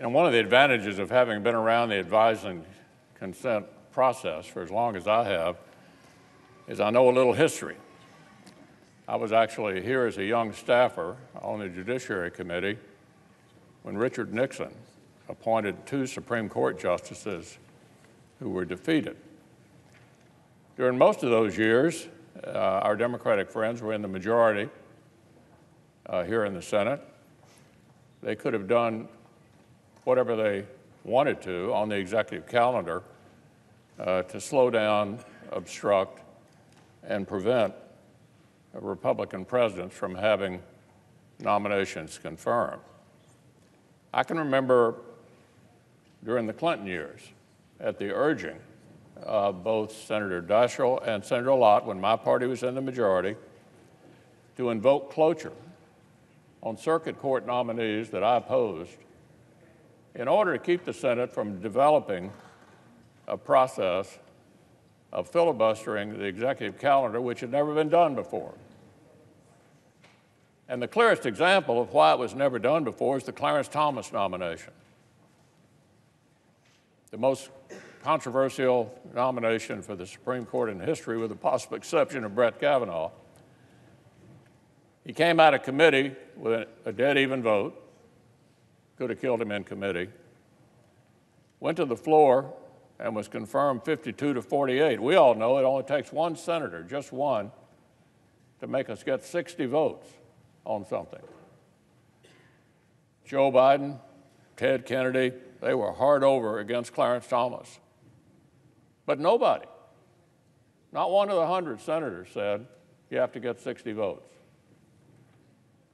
And one of the advantages of having been around the advise and consent process for as long as I have is I know a little history. I was actually here as a young staffer on the Judiciary Committee when Richard Nixon appointed 2 Supreme Court justices who were defeated. During most of those years, our Democratic friends were in the majority here in the Senate. They could have done whatever they wanted to on the executive calendar to slow down, obstruct, and prevent Republican presidents from having nominations confirmed. I can remember during the Clinton years, at the urging of both Senator Daschle and Senator Lott, when my party was in the majority, to invoke cloture on circuit court nominees that I opposed in order to keep the Senate from developing a process of filibustering the executive calendar, which had never been done before. And the clearest example of why it was never done before is the Clarence Thomas nomination, the most controversial nomination for the Supreme Court in history, with the possible exception of Brett Kavanaugh. He came out of committee with a dead even vote, could have killed him in committee, went to the floor and was confirmed 52 to 48. We all know it only takes one senator, just one, to make us get 60 votes on something. Joe Biden, Ted Kennedy, they were hard over against Clarence Thomas. But nobody, not one of the 100 senators said, you have to get 60 votes.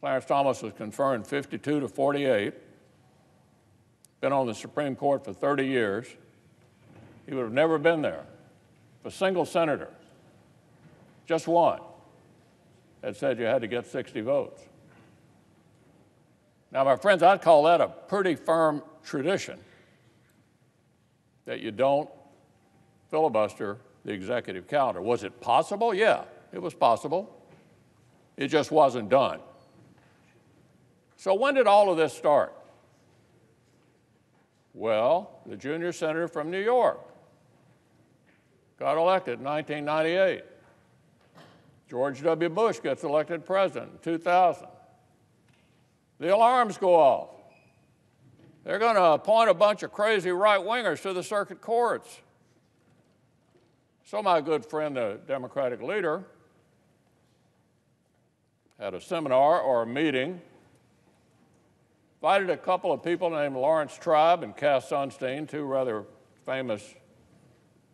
Clarence Thomas was confirmed 52 to 48, been on the Supreme Court for 30 years. He would have never been there if a single senator, just one, had said you had to get 60 votes. Now, my friends, I'd call that a pretty firm tradition, that you don't filibuster the executive calendar. Was it possible? Yeah, it was possible. It just wasn't done. So when did all of this start? Well, the junior senator from New York got elected in 1998. George W. Bush gets elected president in 2000. The alarms go off. They're going to appoint a bunch of crazy right-wingers to the circuit courts. So my good friend, the Democratic leader, had a seminar or a meeting, invited a couple of people named Lawrence Tribe and Cass Sunstein, 2 rather famous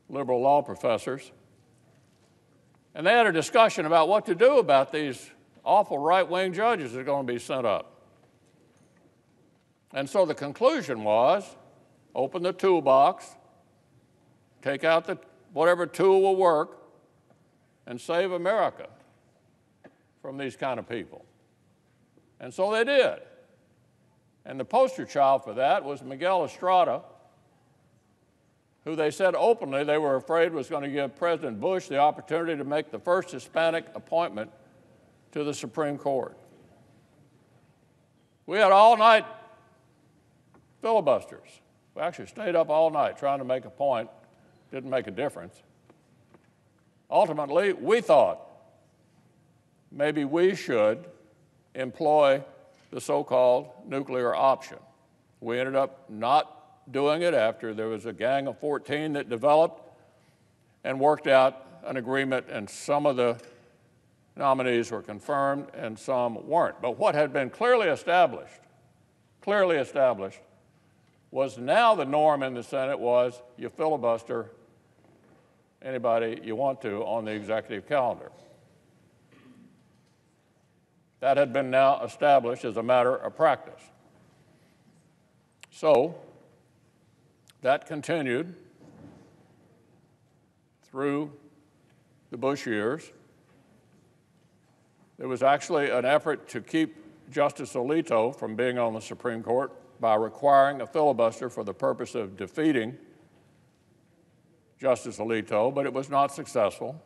liberal law professors. And they had a discussion about what to do about these awful right-wing judges that are going to be sent up. And so the conclusion was, open the toolbox, take out whatever tool will work, and save America from these kind of people. And so they did. And the poster child for that was Miguel Estrada, who they said openly they were afraid was going to give President Bush the opportunity to make the first Hispanic appointment to the Supreme Court. We had all-night filibusters. We actually stayed up all night trying to make a point. Didn't make a difference. Ultimately, we thought maybe we should employ the so-called nuclear option. We ended up not doing it after there was a gang of 14 that developed and worked out an agreement, and some of the nominees were confirmed and some weren't. But what had been clearly established, was now the norm in the Senate was you filibuster anybody you want to on the executive calendar. That had been now established as a matter of practice. So that continued through the Bush years. There was actually an effort to keep Justice Alito from being on the Supreme Court by requiring a filibuster for the purpose of defeating Justice Alito, but it was not successful.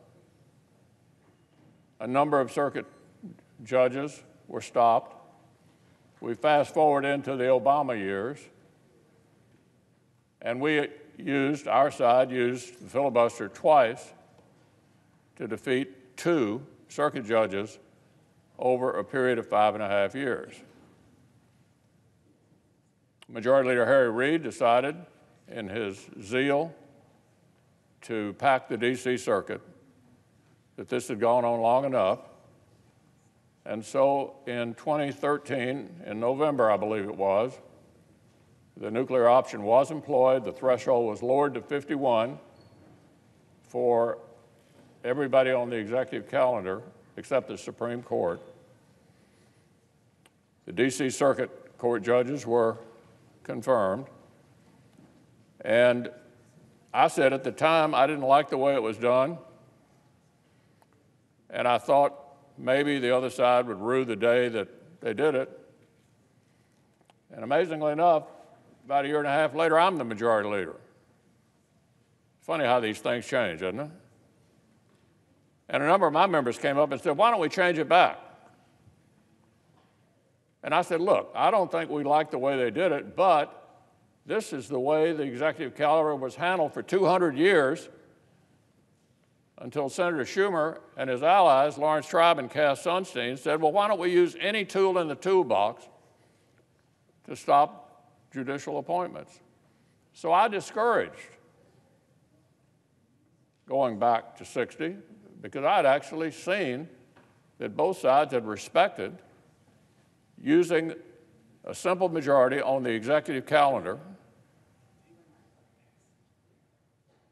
A number of circuit judges were stopped. We fast forward into the Obama years, And our side used the filibuster twice to defeat 2 circuit judges over a period of 5.5 years. Majority Leader Harry Reid decided, in his zeal to pack the D.C. Circuit, that this had gone on long enough. And so in 2013, in November, I believe it was, the nuclear option was employed. The threshold was lowered to 51 for everybody on the executive calendar except the Supreme Court. The D.C. Circuit Court judges were confirmed. And I said at the time I didn't like the way it was done. And I thought maybe the other side would rue the day that they did it. And amazingly enough, about 1.5 years later, I'm the majority leader. It's funny how these things change, isn't it? And a number of my members came up and said, why don't we change it back? And I said, look, I don't think we like the way they did it, but this is the way the executive calendar was handled for 200 years until Senator Schumer and his allies, Lawrence Tribe and Cass Sunstein, said, well, why don't we use any tool in the toolbox to stop judicial appointments? So I discouraged going back to 60 because I'd actually seen that both sides had respected using a simple majority on the executive calendar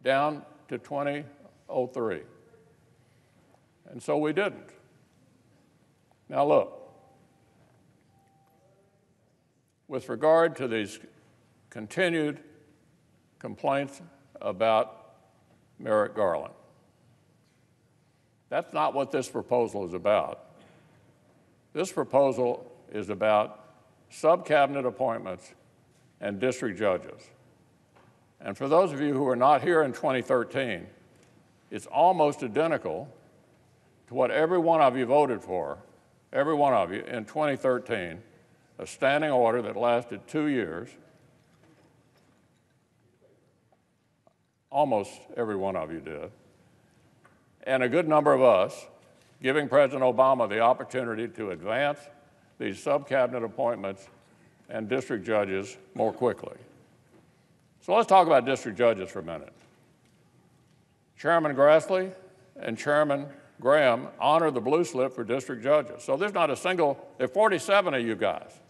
down to 2003. And so we didn't. Now look, with regard to these continued complaints about Merrick Garland, that's not what this proposal is about. This proposal is about sub-cabinet appointments and district judges. And for those of you who were not here in 2013, it's almost identical to what every one of you voted for, every one of you in 2013, a standing order that lasted 2 years. Almost every one of you did. And a good number of us giving President Obama the opportunity to advance these sub-cabinet appointments and district judges more quickly. So let's talk about district judges for a minute. Chairman Grassley and Chairman Graham honor the blue slip for district judges. So there's not a single, there are 47 of you guys.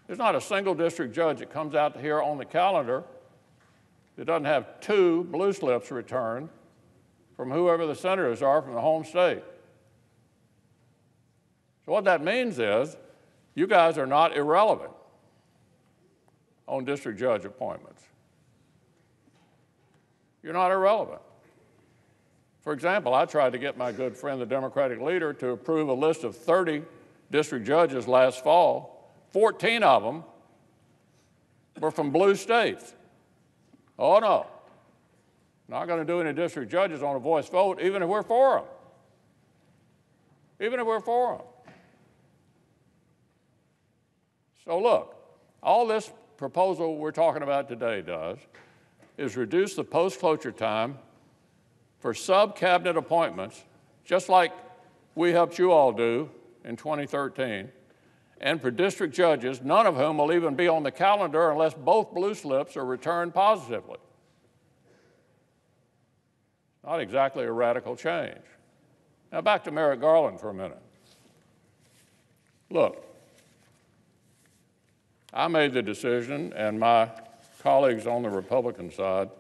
There's not a single district judge that comes out here on the calendar that doesn't have 2 blue slips returned from whoever the senators are from the home state. So what that means is you guys are not irrelevant on district judge appointments. You're not irrelevant. For example, I tried to get my good friend, the Democratic leader, to approve a list of 30 district judges last fall. 14 of them were from blue states. Oh, no. Not going to do any district judges on a voice vote, even if we're for them. Even if we're for them. So look, all this proposal we're talking about today does is reduce the post-cloture time for sub-cabinet appointments, just like we helped you all do in 2013, and for district judges, none of whom will even be on the calendar unless both blue slips are returned positively. Not exactly a radical change. Now back to Merrick Garland for a minute. Look, I made the decision, and my colleagues on the Republican side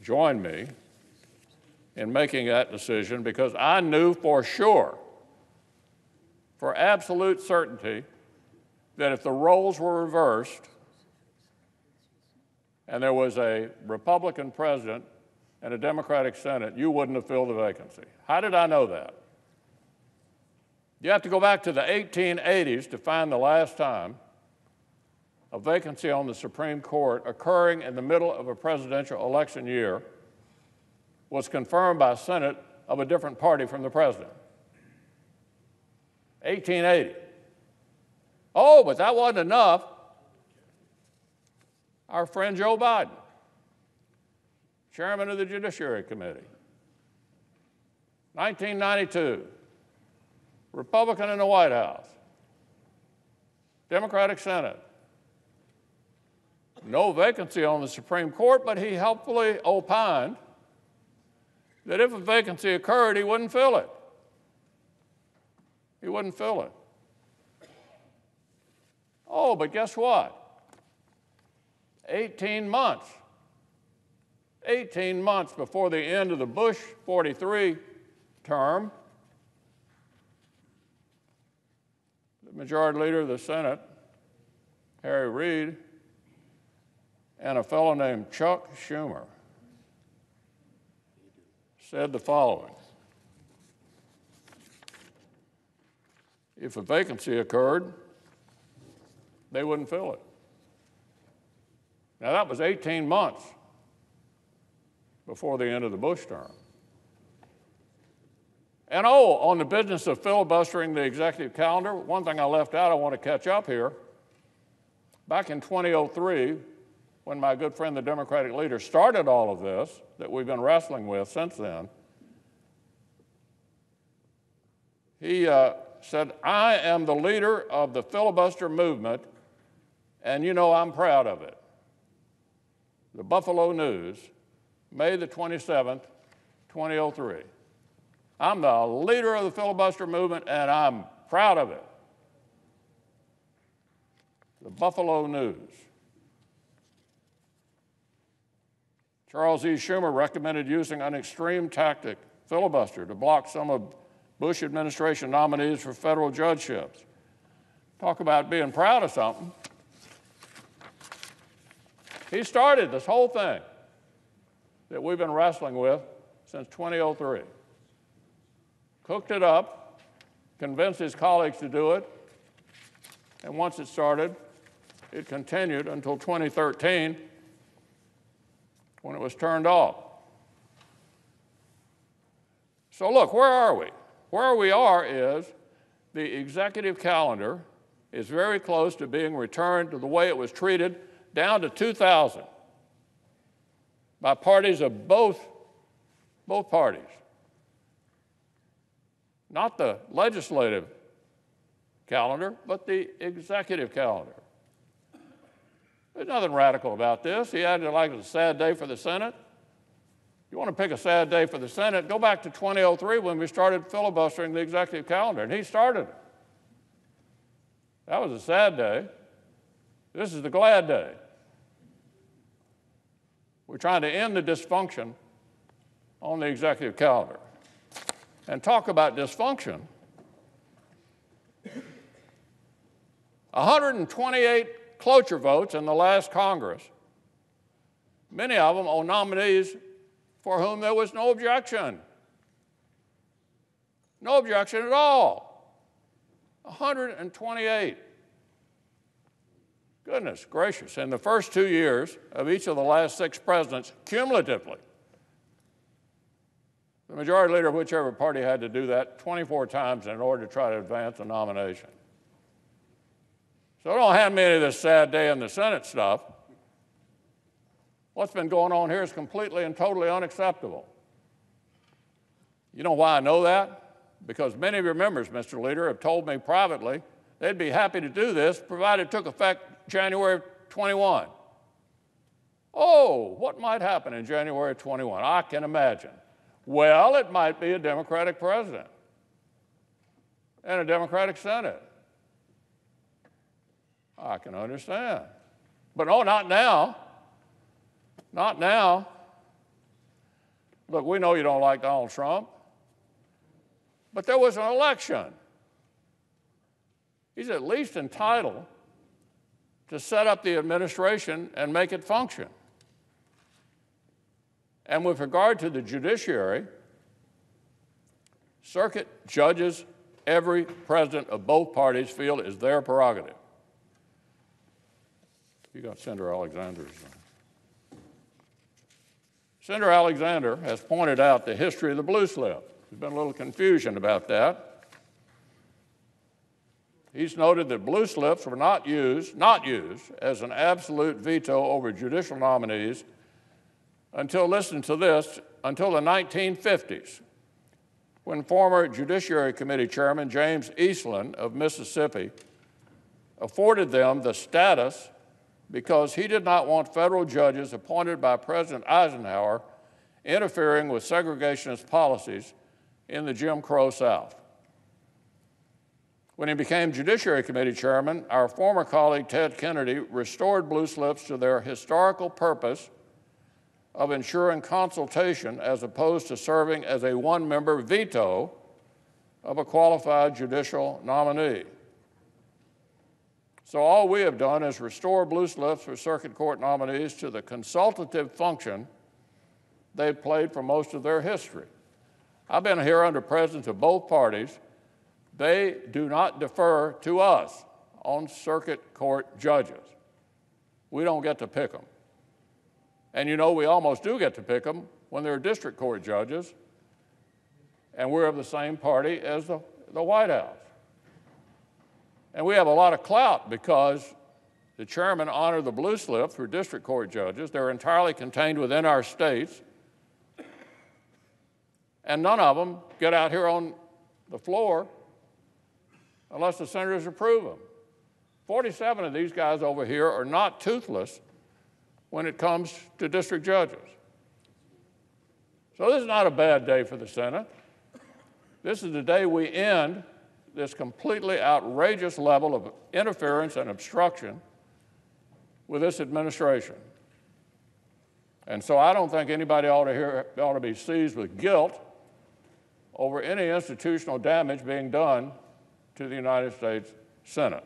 joined me in making that decision because I knew for sure, for absolute certainty, that if the roles were reversed and there was a Republican president and a Democratic Senate, you wouldn't have filled the vacancy. How did I know that? You have to go back to the 1880s to find the last time a vacancy on the Supreme Court occurring in the middle of a presidential election year was confirmed by a Senate of a different party from the president. 1880. Oh, but that wasn't enough. our friend Joe Biden, chairman of the Judiciary Committee. 1992, Republican in the White House, Democratic Senate. No vacancy on the Supreme Court, but he helpfully opined that if a vacancy occurred, he wouldn't fill it. He wouldn't fill it. Oh, but guess what? 18 months before the end of the Bush 43 term, the majority leader of the Senate, Harry Reid, and a fellow named Chuck Schumer said the following: if a vacancy occurred, they wouldn't fill it. Now, that was 18 months before the end of the Bush term. And on the business of filibustering the executive calendar, one thing I left out, I want to catch up here. Back in 2003, when my good friend, the Democratic leader, started all of this that we've been wrestling with since then, he said, "I am the leader of the filibuster movement, and you know I'm proud of it." The Buffalo News, May the 27th, 2003. "I'm the leader of the filibuster movement, and I'm proud of it." The Buffalo News. Charles E. Schumer recommended using an extreme tactic, filibuster, to block some of Bush administration nominees for federal judgeships. Talk about being proud of something. He started this whole thing that we've been wrestling with since 2003. Cooked it up, convinced his colleagues to do it, and once it started, it continued until 2013, when it was turned off. So look, where are we? Where we are is the executive calendar is very close to being returned to the way it was treated down to 2000 by parties of both parties. Not the legislative calendar, but the executive calendar. There's nothing radical about this. He acted like it was a sad day for the Senate. You want to pick a sad day for the Senate, go back to 2003 when we started filibustering the executive calendar, and he started it. That was a sad day. This is the glad day. We're trying to end the dysfunction on the executive calendar. And talk about dysfunction. 128 cloture votes in the last Congress, many of them on nominees for whom there was no objection. No objection at all. 128. Goodness gracious. In the first 2 years of each of the last 6 presidents, cumulatively, the majority leader of whichever party had to do that 24 times in order to try to advance a nomination. So don't hand me any of this sad day in the Senate stuff. What's been going on here is completely and totally unacceptable. You know why I know that? Because many of your members, Mr. Leader, have told me privately they'd be happy to do this provided it took effect January of 21. Oh, what might happen in January of 21? I can imagine. Well, it might be a Democratic president and a Democratic Senate. I can understand. But no, not now. Not now. Look, we know you don't like Donald Trump, but there was an election. He's at least entitled to set up the administration and make it function. And with regard to the judiciary, circuit judges, every president of both parties feel is their prerogative. You got Senator Alexander's. Senator Alexander has pointed out the history of the blue slip. There's been a little confusion about that. He's noted that blue slips were not used as an absolute veto over judicial nominees until, listen to this, until the 1950s, when former Judiciary Committee Chairman James Eastland of Mississippi afforded them the status because he did not want federal judges appointed by President Eisenhower interfering with segregationist policies in the Jim Crow South. When he became Judiciary Committee Chairman, our former colleague Ted Kennedy restored blue slips to their historical purpose of ensuring consultation as opposed to serving as a one-member veto of a qualified judicial nominee. So all we have done is restore blue slips for circuit court nominees to the consultative function they've played for most of their history. I've been here under presidents of both parties. They do not defer to us on circuit court judges. We don't get to pick them. And you know, we almost do get to pick them when they're district court judges, and we're of the same party as the White House. And we have a lot of clout because the chairman honored the blue slips for district court judges. They're entirely contained within our states, and none of them get out here on the floor unless the senators approve them. 47 of these guys over here are not toothless when it comes to district judges. So this is not a bad day for the Senate. This is the day we end this completely outrageous level of interference and obstruction with this administration. And so I don't think anybody ought to be seized with guilt over any institutional damage being done to the United States Senate.